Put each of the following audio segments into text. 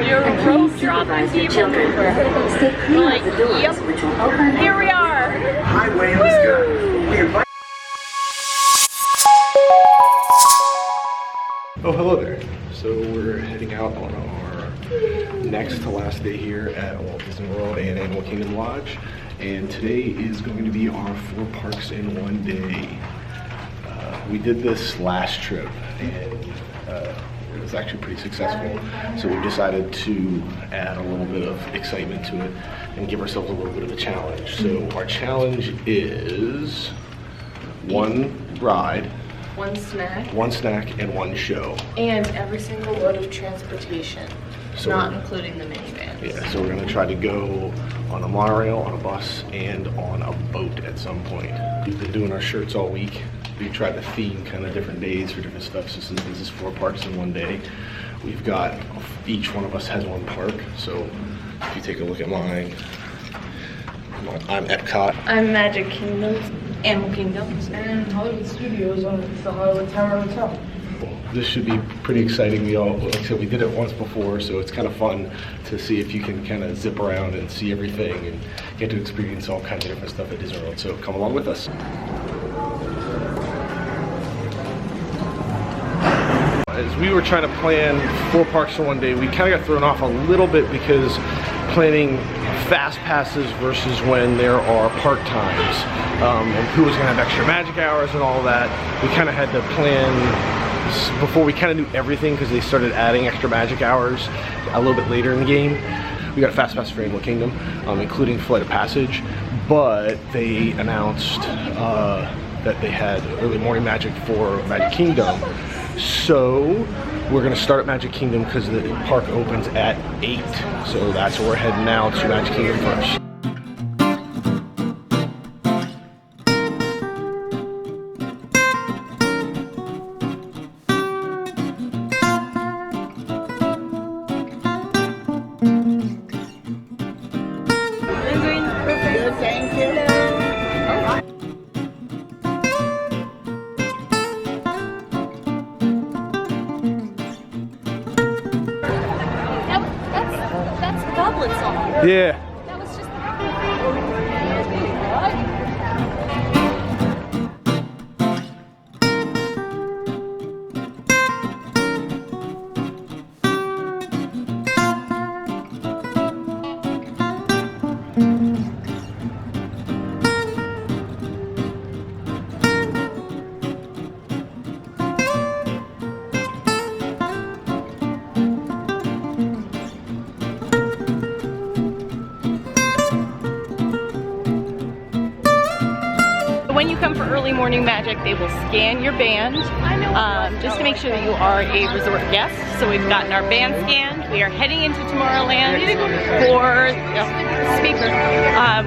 Your rope dropping people mover. We're like, yep, here we are. Highway in the sky. We invite. Oh, hello there. So we're heading out on our next to last day here at Walt Disney World and Animal Kingdom Lodge. And today is going to be our 4 parks in one day. We did this last trip and it was actually pretty successful. So we decided to add a little bit of excitement to it and give ourselves a little bit of a challenge. So our challenge is 1 ride, 1 snack. 1 snack, and 1 show. And every single mode of transportation, So not including the minivans. Yeah, so we're gonna try to go on a monorail, on a bus, and on a boat at some point. We've been doing our shirts all week. We tried to theme kind of different days for different stuff. So since this is 4 parks in one day, we've got, each one of us has 1 park. So if you take a look at mine, I'm Epcot. I'm Magic Kingdom, Animal Kingdoms, and Hollywood Studios on the Hollywood Tower Hotel. This should be pretty exciting. We all, like I said, we did it once before, so it's kind of fun to see if you can kind of zip around and see everything and get to experience all kinds of different stuff at Disney World. So come along with us. As we were trying to plan 4 parks in one day, we kind of got thrown off a little bit because planning fast passes versus when there are park times and who was going to have extra magic hours and all of that, we kind of had to plan before we kind of knew everything because they started adding extra magic hours a little bit later in the game. We got a fast pass for Animal Kingdom, including Flight of Passage, but they announced that they had early morning magic for Magic Kingdom. So we're gonna start at Magic Kingdom because the park opens at 8. So that's where we're heading now, to Magic Kingdom first. Yeah. That was just when you come for early morning magic, they will scan your band just to make sure that you are a resort guest. So we've gotten our band scanned. We are heading into Tomorrowland for speaker.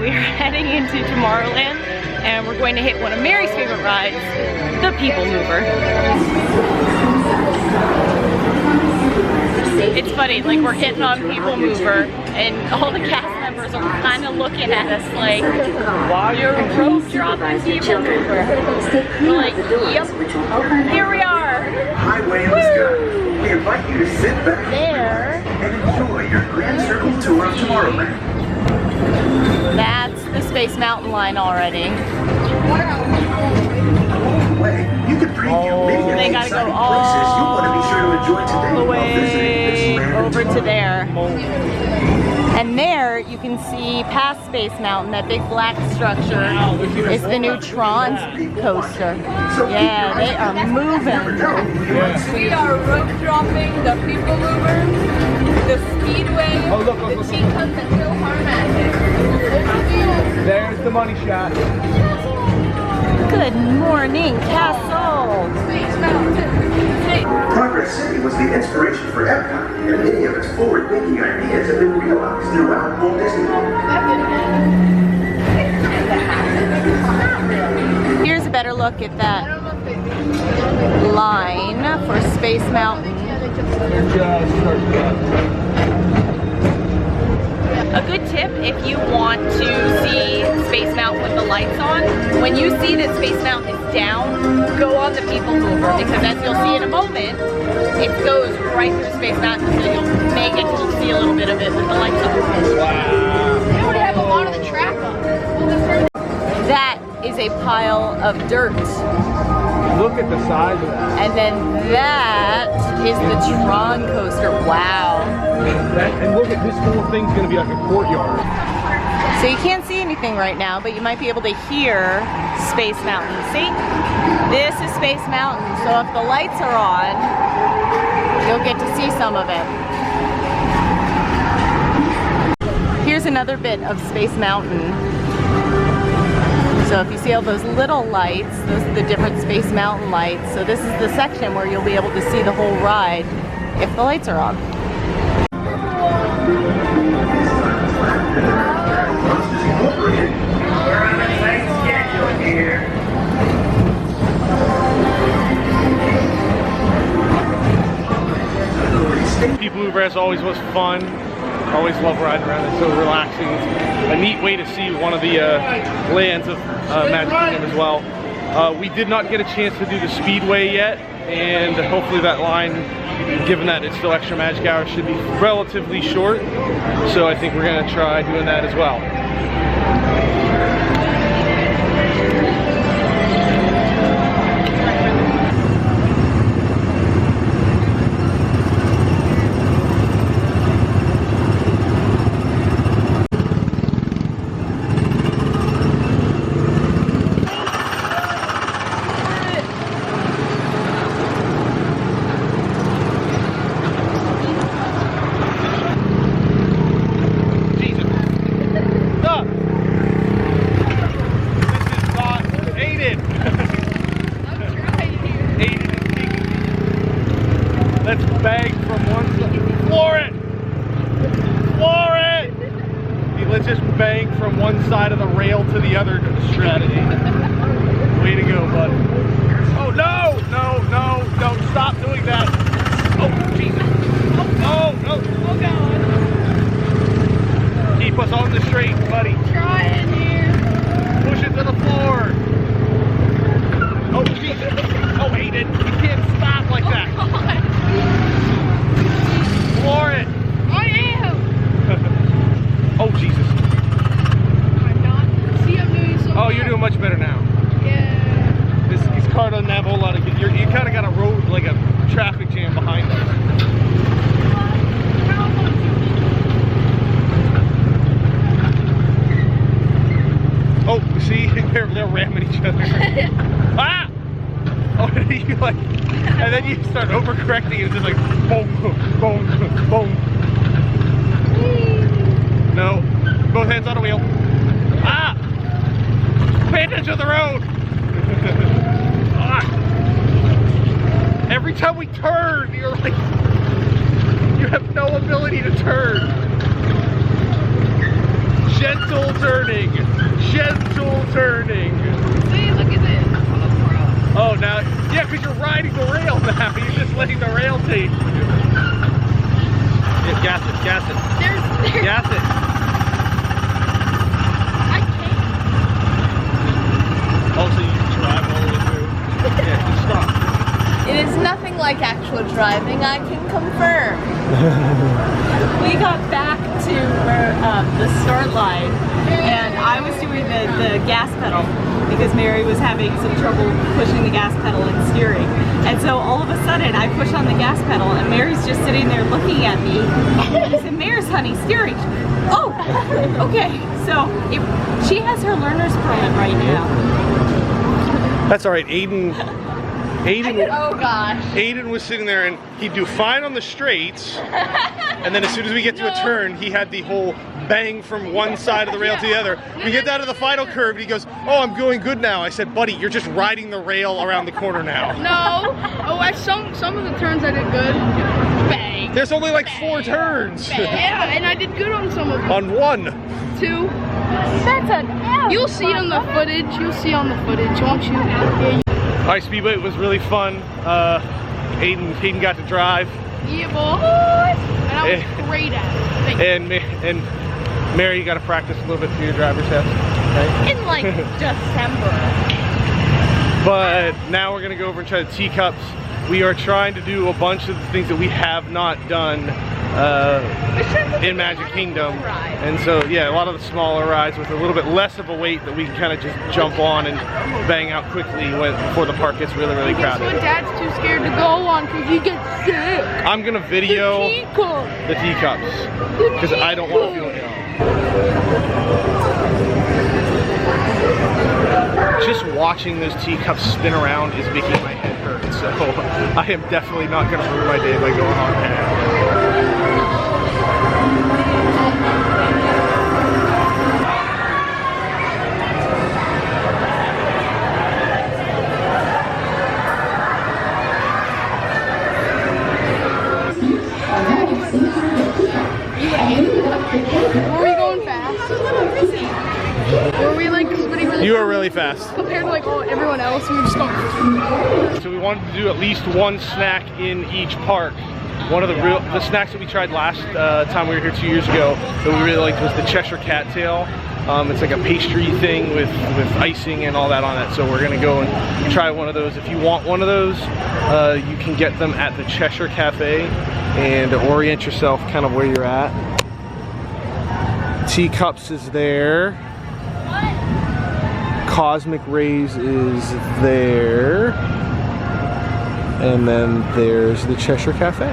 We are heading into Tomorrowland, and we're going to hit one of Mary's favorite rides, the People Mover. It's funny, like we're hitting on People Mover, and all the cast members are kind of looking at us like, you're rope dropping People Mover. We're like, yep, here we are. Highway in the sky. We invite you to sit back There. and enjoy your Grand Circle tour of Tomorrowland. That's the Space Mountain line already. You can preview many of They the gotta go exciting places you want to be sure to enjoy today all the while visiting this way land over of to there. And there you can see past Space Mountain, that big black structure is the new Tron coaster. Yeah, they are moving. We are rope dropping the People Mover, the Speedway, the Chico's and Philharmonic. There's the money shot. Good morning, Castle. Space Mountain. Progress City was the inspiration for Epcot, and many of its forward-thinking ideas have been realized throughout Walt Disney World. Here's a better look at that line for Space Mountain. A good tip if you want to see Space Mountain with the lights on, when you see that Space Mountain is down, go on the People Mover, because as you'll see in a moment, it goes right through Space Mountain, so you'll may get to see a pile of dirt. Look at the size of that. And then that is the Tron coaster. Wow. And look at this whole thing's gonna be like a courtyard. So you can't see anything right now, but you might be able to hear Space Mountain. See? This is Space Mountain. So if the lights are on, you'll get to see some of it. Here's another bit of Space Mountain. So if you see all those little lights, those are the different Space Mountain lights. So this is the section where you'll be able to see the whole ride if the lights are on. People Mover, as always, was fun. Always love riding around. It's so relaxing. It's a neat way to see one of the lands of Magic Kingdom as well. We did not get a chance to do the Speedway yet, and hopefully that line, given that it's still extra Magic Hour, should be relatively short. So I think we're going to try doing that as well. Let's bang from one side. Floor it! Floor it! Let's just bang from one side of the rail to the other strategy. Way to go, bud. Oh, no! No, no, no. Stop doing that. Oh, Jesus. Oh, no. Oh God. Keep us on the straight, buddy. Trying here. Push it to the floor. Oh, Jesus. Oh, Aiden. You can't stop like that. Oh, God. Floor it. I am. Oh, Jesus. I'm not. See, I'm doing so Oh, you're doing much better now. Yeah. This car doesn't have a whole lot of. You kind of got a road, like a traffic jam behind us. Oh, see, they're ramming each other. Ah! Oh, you like, and then you start overcorrecting, and it's just like boom, boom, boom. No, both hands on the wheel. Ah! Pay attention to the road. Ah. Every time we turn, you're like, you have no ability to turn. Gentle turning. Gentle turning. See, look at this. Oh, now, yeah, because you're riding the rail now. You're just letting the rail take. Yeah, gas it, gas it. There's Gas it. I can't. Also, you can drive all the way through. Yeah, just stop. It is nothing like actual driving, I can confirm. We got back to where, the start line, and I was doing the gas pedal because Mary was having some trouble pushing the gas pedal and steering. And so all of a sudden I push on the gas pedal and Mary's just sitting there looking at me. And I said, "Mary's honey, steering." Oh, okay. So she has her learner's permit right now. That's all right. Aiden, Oh gosh. Aiden was sitting there and he'd do fine on the straights, and then as soon as we get to a turn, he had the whole bang from one side of the rail to the other. We get down to the final curve and he goes, "Oh, I'm going good now." I said, "Buddy, you're just riding the rail around the corner now." No. Oh, at some of the turns I did good. Bang. There's only like 4 turns. Yeah, and I did good on some of them. On 1. 2. That's an F. You'll see it on the footage. You'll see on the footage, won't you? Yeah. High Speedway was really fun. Aiden got to drive. Yeah, boy. And I was great at it. Thank you. And Mary, you got to practice a little bit for your driver's test. Okay? In like December. But now we're gonna go over and try the teacups. We are trying to do a bunch of the things that we have not done in Magic Kingdom. And so, yeah, a lot of the smaller rides with a little bit less of a wait that we can kind of just jump on and bang out quickly before the park gets really, really crowded. When Dad's too scared to go on because he gets sick. I'm gonna video the teacups because I don't want to feel ill. Just watching those teacups spin around is making my head hurt, so I am definitely not gonna ruin my day by going on ahead. Were we going fast? Were we like spinning really You are really fast. compared to like everyone else? We were just going. So we wanted to do at least one snack in each park. One of the snacks that we tried last time we were here 2 years ago that we really liked was the Cheshire Cattail. It's like a pastry thing with icing and all that on it. So we're gonna go and try one of those. If you want one of those, you can get them at the Cheshire Cafe and orient yourself kind of where you're at. Teacups is there. Cosmic Rays is there. And then there's the Cheshire Cafe.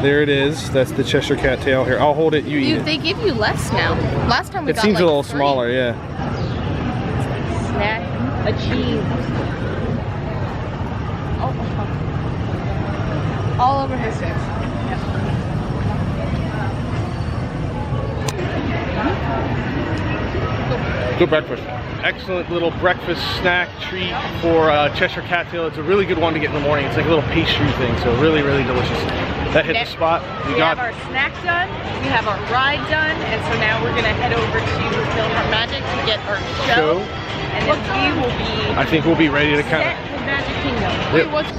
There it is. That's the Cheshire Cattail here. I'll hold it, you eat it. They give you less now. Last time we It got seems like a little 3. smaller, yeah. Snack achieved. All over his face. Good breakfast. Excellent little breakfast snack treat for Cheshire Cattail. It's a really good one to get in the morning. It's like a little pastry thing, so really, really delicious. That hit the spot. We have our snack done, we have our ride done, and so now we're gonna head over to Philhart Magic to get our show. And then we will be I think we'll be ready to kind set of. with Magic Kingdom. Yep. Wait, what's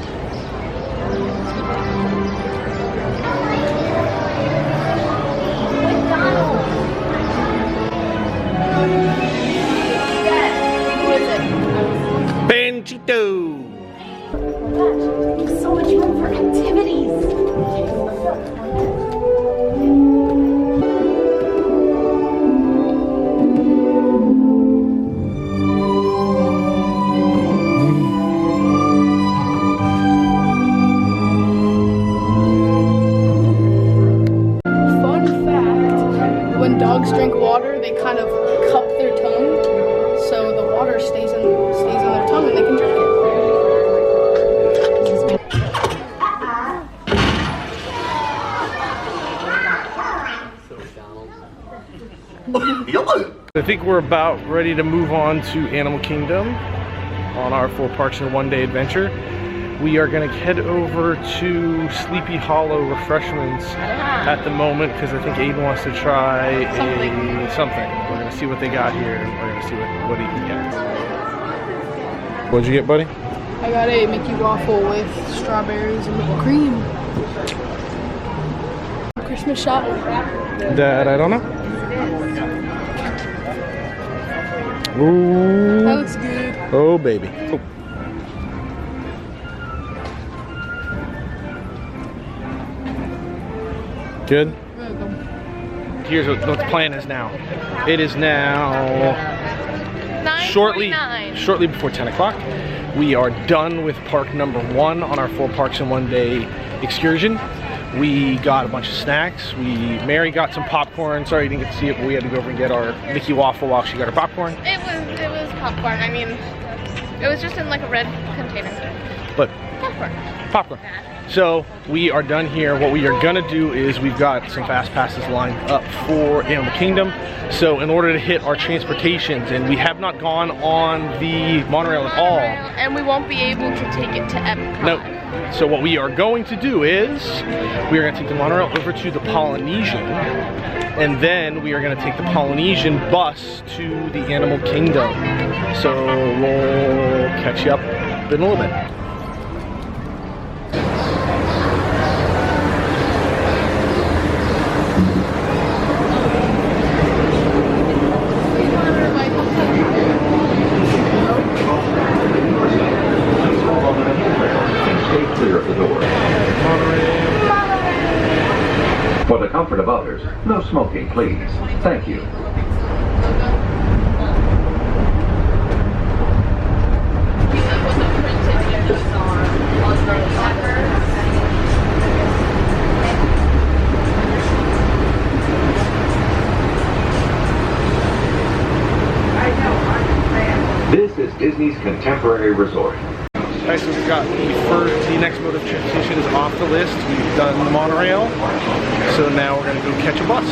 Panchito! So much room for activities. fun fact? When dogs drink water, they kind of cup their tongue, so the water stays on their tongue and they can drink it. I think we're about ready to move on to Animal Kingdom on our 4 parks in 1 day adventure. We are going to head over to Sleepy Hollow Refreshments at the moment because I think Aiden wants to try something. We're going to see what they got here and we're going to see what he can get. What'd you get, buddy? I got a Mickey waffle with strawberries and whipped cream. Christmas shop. That I don't know. Ooh. That looks good. Oh, baby. Oh. Good? Here's what the plan is now. It is now shortly before 10 o'clock. We are done with park number 1 on our 4 parks in 1 day excursion. We got a bunch of snacks. Mary got some popcorn. Sorry you didn't get to see it, but we had to go over and get our Mickey waffle while she got her popcorn. It was popcorn. I mean, it was just in like a red container. But Popcorn. So we are done here. What we are gonna do is we've got some fast passes lined up for Animal Kingdom. So in order to hit our transportations, and we have not gone on the monorail at all. And we won't be able to take it to Epcot. Nope. So what we are going to do is we are going to take the monorail over to the Polynesian, and then we are going to take the Polynesian bus to the Animal Kingdom. So we'll catch you up in a little bit. Stay clear of the door. comfort of others. No smoking, please. Thank you. This is Disney's Contemporary Resort. Alright, so we've got the next mode of transportation is off the list. We've done the monorail, so now we're going to go catch a bus.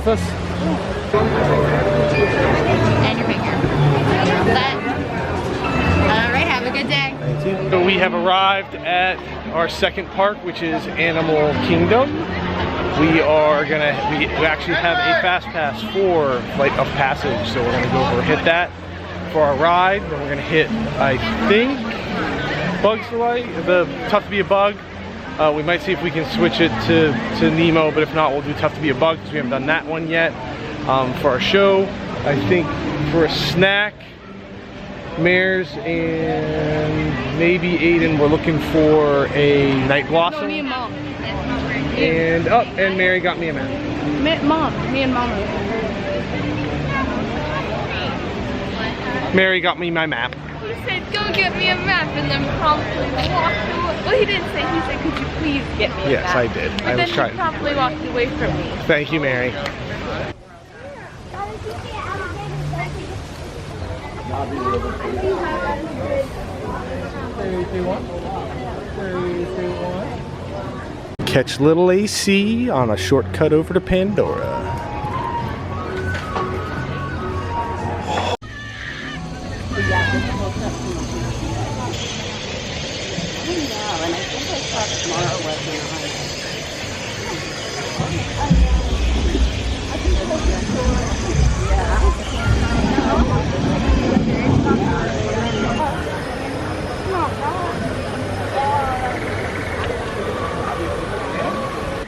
Us. And your finger. That. All right, have a good day. Thank you. So we have arrived at our second park, which is Animal Kingdom. We actually have a fast pass for Flight of Passage, so we're gonna go over hit that for our ride. Then we're gonna hit, I think, Bugs Delight, the Tough to Be a Bug. We might see if we can switch it to Nemo, but if not, we'll do Tough to Be a Bug because we haven't done that one yet. For our show, I think for a snack, Mares and maybe Aiden, we're looking for a Night Blossom. No, me and Mom. And Mary got me a map. Me and Mama. Mary got me my map. He said, go get me a map, and then promptly walked away. Well, he didn't say, he said, could you please get me a map? Yes, I did. But I was then trying. he promptly walked away from me. Thank you, Mary. Catch Little AC on a shortcut over to Pandora.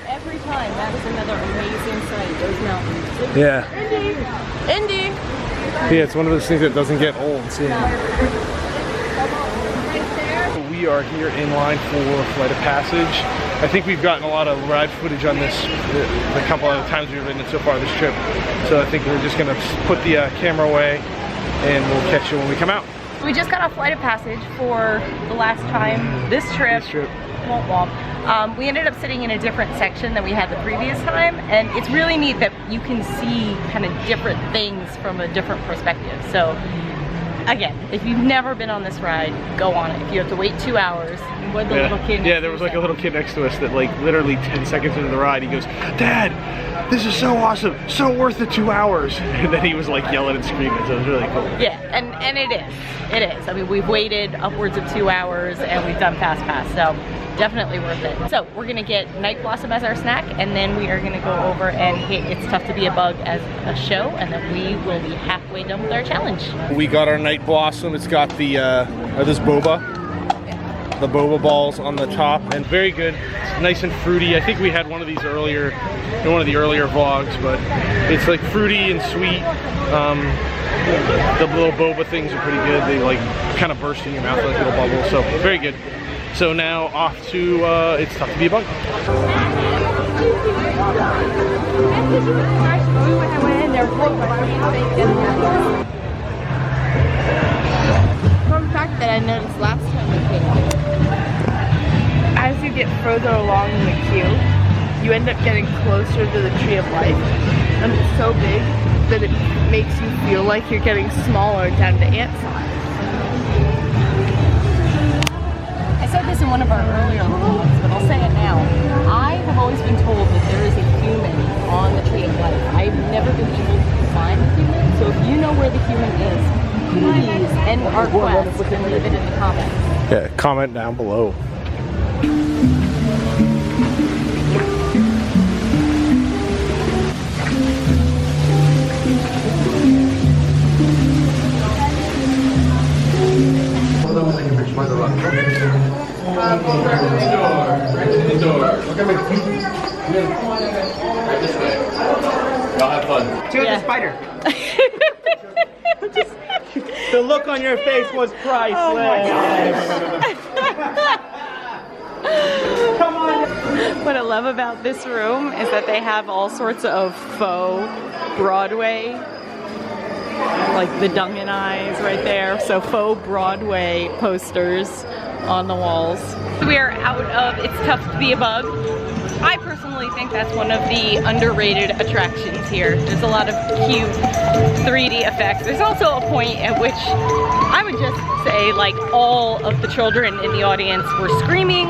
Every time, that is another amazing sight, those mountains. Yeah. Indy! Yeah, it's one of those things that doesn't get old seeing. We are here in line for Flight of Passage. I think we've gotten a lot of ride footage on this the couple of times we've ridden it so far this trip. So I think we're just gonna put the camera away and we'll catch you when we come out. We just got off Flight of Passage for the last time this trip. Womp womp. We ended up sitting in a different section than we had the previous time, and it's really neat that you can see kind of different things from a different perspective. So again, if you've never been on this ride, go on it. If you have to wait 2 hours, what the little kid. Yeah, there was like a little kid next to us that like literally 10 seconds into the ride, he goes, "Dad, this is so awesome, so worth the 2 hours." And then he was like yelling and screaming, so it was really cool. Yeah, and it is. I mean, we've waited upwards of 2 hours and we've done Fast Pass, so definitely worth it. So we're gonna get Night Blossom as our snack, and then we are gonna go over and hit It's Tough to Be a Bug as a show, and then we will be halfway done with our challenge. We got our Night Blossom. It's got the this boba, the boba balls on the top, and very good. It's nice and fruity. I think we had one of these earlier in one of the earlier vlogs, but it's like fruity and sweet. The little boba things are pretty good. They like kind of burst in your mouth like little bubbles, so very good. So now off to It's Tough to Be a Bug. Fun fact that I noticed last time we came, as you get further along in the queue, you end up getting closer to the Tree of Life, and it's so big that it makes you feel like you're getting smaller down to ant size. I said this in one of our earlier vlogs, but I'll say it now. I have always been told our quest and leave it in the comments. Yeah, comment down below. Y'all have fun. To the spider. The look on your face was priceless. Oh my Come on. What I love about this room is that they have all sorts of faux Broadway, like the Dungan Eyes right there. So faux Broadway posters on the walls. We are out of It's Tough to Be a Bug. I personally think that's one of the underrated attractions here. There's a lot of cute 3D effects. There's also a point at which I would just say like all of the children in the audience were screaming,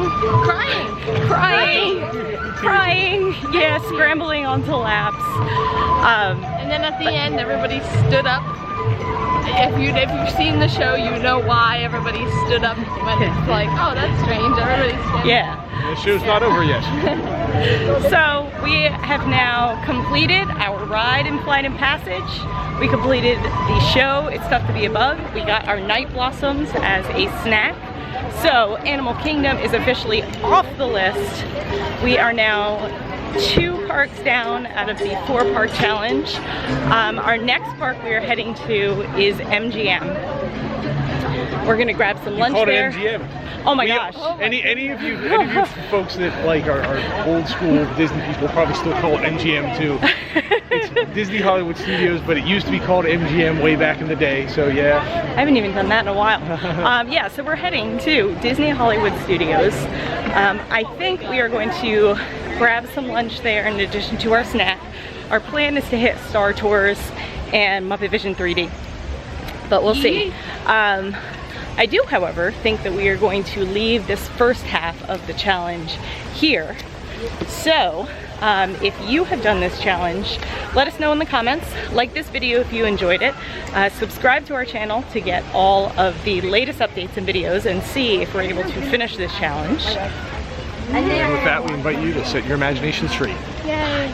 crying, yeah, scrambling onto laps. And then at the end, everybody stood up. If you've seen the show, you know why everybody stood up when it's like, oh, that's strange. Everybody's standing. Yeah. The show's not over yet. So we have now completed our ride in Flight and Passage. We completed the show, It's Tough to Be a Bug. We got our night blossoms as a snack. So Animal Kingdom is officially off the list. We are now 2 parks down out of the 4-park challenge. Our next park we are heading to is MGM. We're gonna grab some lunch there. MGM. Oh my gosh. Any of you folks that like are old school Disney people probably still call it MGM too. It's Disney Hollywood Studios, but it used to be called MGM way back in the day, so yeah. I haven't even done that in a while. Yeah, so we're heading to Disney Hollywood Studios. I think we are going to grab some lunch there in addition to our snack. Our plan is to hit Star Tours and Muppet Vision 3D, but we'll see. I do, however, think that we are going to leave this first half of the challenge here. So, if you have done this challenge, let us know in the comments. Like this video if you enjoyed it. Subscribe to our channel to get all of the latest updates and videos and see if we're able to finish this challenge. And with that, we invite you to set your imaginations free. Yay!